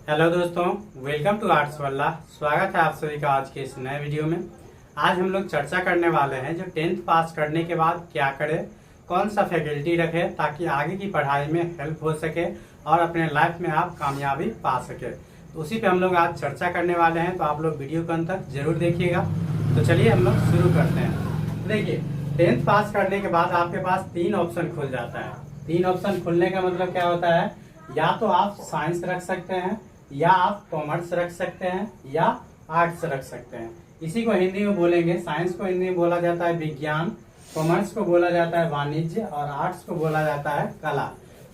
Hello दोस्तों, welcome to arts वाला। स्वागत है आप सभी का आज के इस नए वीडियो में। आज हम लोग चर्चा करने वाले हैं जो 10th पास करने के बाद क्या करें, कौन सा फैकल्टी रखें ताकि आगे की पढ़ाई में हेल्प हो सके और अपने लाइफ में आप कामयाबी पा सके। तो उसी पे हम लोग आज चर्चा करने वाले हैं, तो आप लोग वीडियो को अंत तक जरूर देखिएगा। तो चलिए हम लोग शुरू करते हैं। देखिए, 10th पास करने के बाद आपके पास 3 ऑप्शन खुल जाता है। 3 ऑप्शन खुलने का मतलब क्या होता है, या तो आप साइंस रख सकते हैं, या आप कॉमर्स रख सकते हैं, या आर्ट्स रख सकते हैं। इसी को हिंदी में बोलेंगे, साइंस को हिंदी में बोला जाता है विज्ञान, कॉमर्स को बोला जाता है वाणिज्य और आर्ट्स को बोला जाता है कला।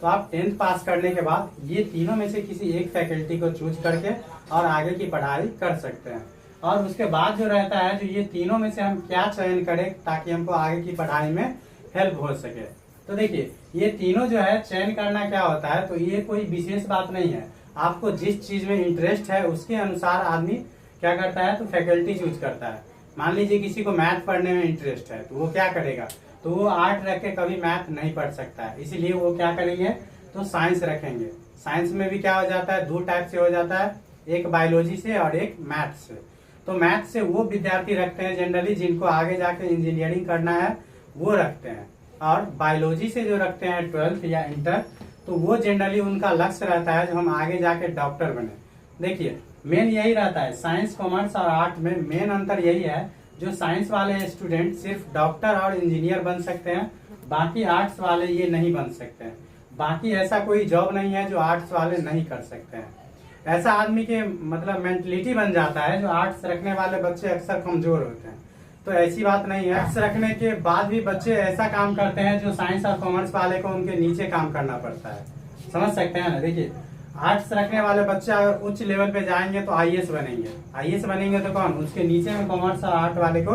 तो आप 10th पास करने के बाद ये तीनों में से किसी एक फैकल्टी को चूज करके और आगे की पढ़ाई कर सकते हैं। और उसके बाद जो रहता है, जो ये तीनों में से हम क्या चयन करें ताकि हमको आगे की पढ़ाई में हेल्प हो सके। तो देखिए, ये तीनों जो है चयन करना क्या होता है, तो ये कोई विशेष बात नहीं है। आपको जिस चीज में इंटरेस्ट है उसके अनुसार आदमी क्या करता है, तो फैकल्टी चूज करता है। मान लीजिए किसी को मैथ पढ़ने में इंटरेस्ट है, तो वो क्या करेगा, तो वो आर्ट रख के कभी मैथ नहीं पढ़ सकता है, इसीलिए वो क्या करेंगे, तो साइंस रखेंगे। साइंस में भी क्या हो जाता है, 2 टाइप से हो जाता है, एक बायोलॉजी से और एक मैथ से। तो मैथ से वो विद्यार्थी रखते हैं जनरली जिनको आगे जाके इंजीनियरिंग करना है, वो रखते हैं। और बायोलॉजी से जो रखते हैं 12th या इंटर, तो वो जनरली उनका लक्ष्य रहता है जो हम आगे जाके डॉक्टर बने। देखिए, मेन यही रहता है, साइंस कॉमर्स और आर्ट में मेन अंतर यही है, जो साइंस वाले स्टूडेंट सिर्फ डॉक्टर और इंजीनियर बन सकते हैं, बाकी आर्ट्स वाले ये नहीं बन सकते हैं। बाकी ऐसा कोई जॉब नहीं है जो आर्ट्स वाले नहीं कर सकते हैं। ऐसा आदमी के मतलब मेंटलिटी बन जाता है, जो आर्ट्स रखने वाले बच्चे अक्सर कमजोर होते हैं। तो ऐसी बात नहीं है, आर्ट्स रखने के बाद भी बच्चे ऐसा काम करते हैं जो साइंस और कॉमर्स वाले को उनके नीचे काम करना पड़ता है। समझ सकते हैं ना। देखिए, आर्ट्स रखने वाले बच्चे अगर उच्च लेवल पे जाएंगे तो आईएएस बनेंगे। आईएएस बनेंगे तो कौन, उसके नीचे में कॉमर्स और आर्ट वाले को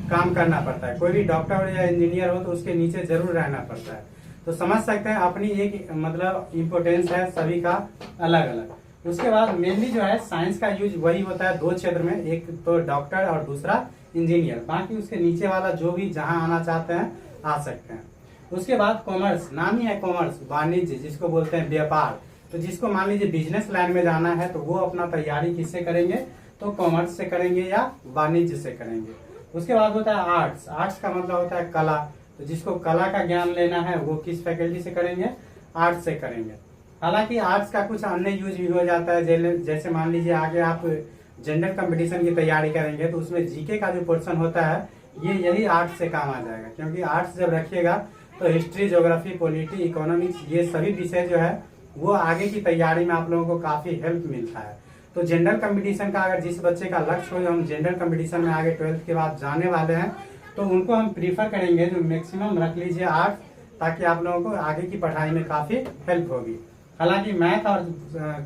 काम करना पड़ता है। कोई भी डॉक्टर या इंजीनियर हो तो उसके नीचे जरूर रहना पड़ता है। तो समझ सकते हैं, अपनी एक मतलब इम्पोर्टेंस है सभी का अलग अलग। उसके बाद मेनली जो है साइंस का यूज वही होता है 2 क्षेत्र में, एक तो डॉक्टर और दूसरा इंजीनियर। बाकी उसके नीचे वाला जो भी जहां आना चाहते हैं आ सकते हैं। उसके बाद कॉमर्स, नाम ही है कॉमर्स, वाणिज्य जिसको बोलते हैं व्यापार। तो जिसको मान लीजिए बिजनेस लाइन में जाना है तो वो अपना तैयारी किससे करेंगे, तो कॉमर्स से करेंगे या वाणिज्य से करेंगे। उसके बाद होता है आर्ट्स। आर्ट्स का मतलब होता है कला। तो जिसको कला का ज्ञान लेना है वो किस फैकल्टी से करेंगे, आर्ट्स से करेंगे। हालांकि आर्ट्स का कुछ अन्य यूज भी हो जाता है, जैसे मान लीजिए आगे आप जनरल कंपटीशन की तैयारी करेंगे तो उसमें जीके का जो पोर्शन होता है ये यही आर्ट्स से काम आ जाएगा। क्योंकि आर्ट्स जब रखिएगा तो हिस्ट्री, ज्योग्राफी, पॉलिटी, इकोनॉमिक्स, ये सभी विषय जो है वो आगे की तैयारी में आप लोगों को काफी हेल्प मिलता है। तो जनरल कंपटीशन का अगर जिस बच्चे का लक्ष्य हो, हम जनरल कंपटीशन में आगे 12th के बाद जाने वाले हैं, तो उनको हम प्रीफर करेंगे जो मैक्सिमम रख लीजिए आर्ट्स, ताकि आप लोगों को आगे की पढ़ाई में काफी हेल्प होगी। हालांकि मैथ और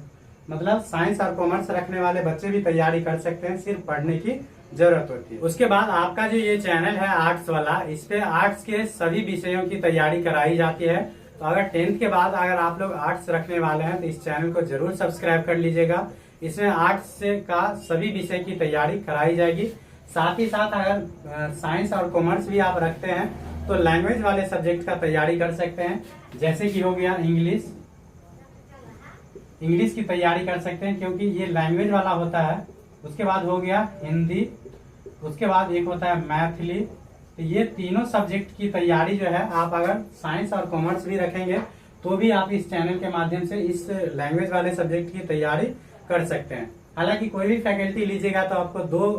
मतलब साइंस और कॉमर्स रखने वाले बच्चे भी तैयारी कर सकते हैं, सिर्फ पढ़ने की जरूरत होती है। उसके बाद आपका जो ये चैनल है आर्ट्स वाला, इस पे आर्ट्स के सभी विषयों की तैयारी कराई जाती है। तो अगर 10th के बाद अगर आप लोग आर्ट्स रखने वाले हैं तो इस चैनल को जरूर सब्सक्राइब कर लीजिएगा। इसमें आर्ट्स का सभी विषय की तैयारी कराई जाएगी। साथ ही साथ अगर साइंस और कॉमर्स भी आप रखते हैं तो लैंग्वेज वाले सब्जेक्ट का तैयारी कर सकते हैं, जैसे कि हो गया इंग्लिश की तैयारी कर सकते हैं क्योंकि ये लैंग्वेज वाला होता है। उसके बाद हो गया हिंदी, उसके बाद एक होता है मैथिली। तो ये तीनों सब्जेक्ट की तैयारी जो है, आप अगर साइंस और कॉमर्स भी रखेंगे तो भी आप इस चैनल के माध्यम से इस लैंग्वेज वाले सब्जेक्ट की तैयारी कर सकते हैं। हालांकि कोई भी फैकल्टी लीजिएगा तो आपको 2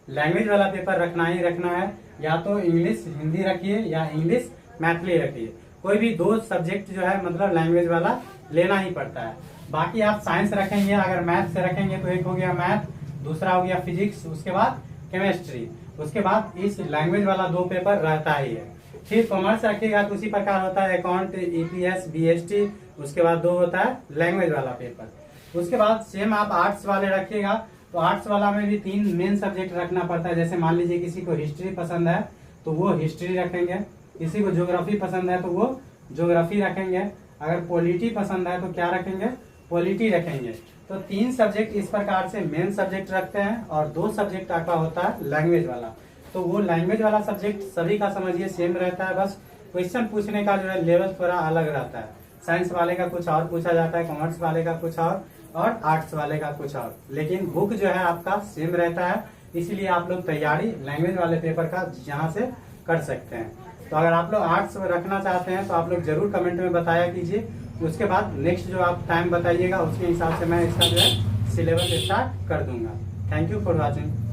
लैंग्वेज वाला पेपर रखना ही रखना है, या तो इंग्लिश हिंदी रखिए या इंग्लिश मैथिली रखिए। कोई भी 2 सब्जेक्ट जो है मतलब लैंग्वेज वाला लेना ही पड़ता है। बाकी आप साइंस रखेंगे, अगर मैथ से रखेंगे तो एक हो गया मैथ, दूसरा हो गया फिजिक्स, उसके बाद केमिस्ट्री। उसके बाद इस लैंग्वेज वाला 2 पेपर रहता ही है। फिर कॉमर्स रखिएगा तो उसी प्रकार होता है अकाउंट, ईपीएस, बीएसटी। उसके बाद 2 होता है लैंग्वेज वाला पेपर। उसके बाद सेम आप आर्ट्स वाले रखिएगा तो आर्ट्स वाला में भी 3 मेन सब्जेक्ट रखना पड़ता है। जैसे मान लीजिए किसी को हिस्ट्री पसंद है तो वो हिस्ट्री रखेंगे, किसी को ज्योग्राफी पसंद है तो वो ज्योग्राफी रखेंगे, अगर पॉलिटी पसंद है तो क्या रखेंगे, पॉलिटी रखेंगे। तो 3 सब्जेक्ट इस प्रकार से मेन सब्जेक्ट रखते हैं और 2 सब्जेक्ट आपका होता है लैंग्वेज वाला। तो वो लैंग्वेज वाला सब्जेक्ट सभी का समझिए सेम रहता है, बस क्वेश्चन पूछने का जो है लेवल थोड़ा अलग रहता है। साइंस वाले का कुछ और पूछा जाता है, कॉमर्स वाले का कुछ और, और आर्ट्स वाले का कुछ और, लेकिन बुक जो है आपका सेम रहता है। इसीलिए आप लोग तैयारी लैंग्वेज वाले पेपर का यहाँ से कर सकते हैं। तो अगर आप लोग आर्ट्स रखना चाहते हैं तो आप लोग जरूर कमेंट में बताया कीजिए। उसके बाद नेक्स्ट जो आप टाइम बताइएगा उसके हिसाब से मैं इसका जो है सिलेबस स्टार्ट कर दूंगा। Thank you for watching.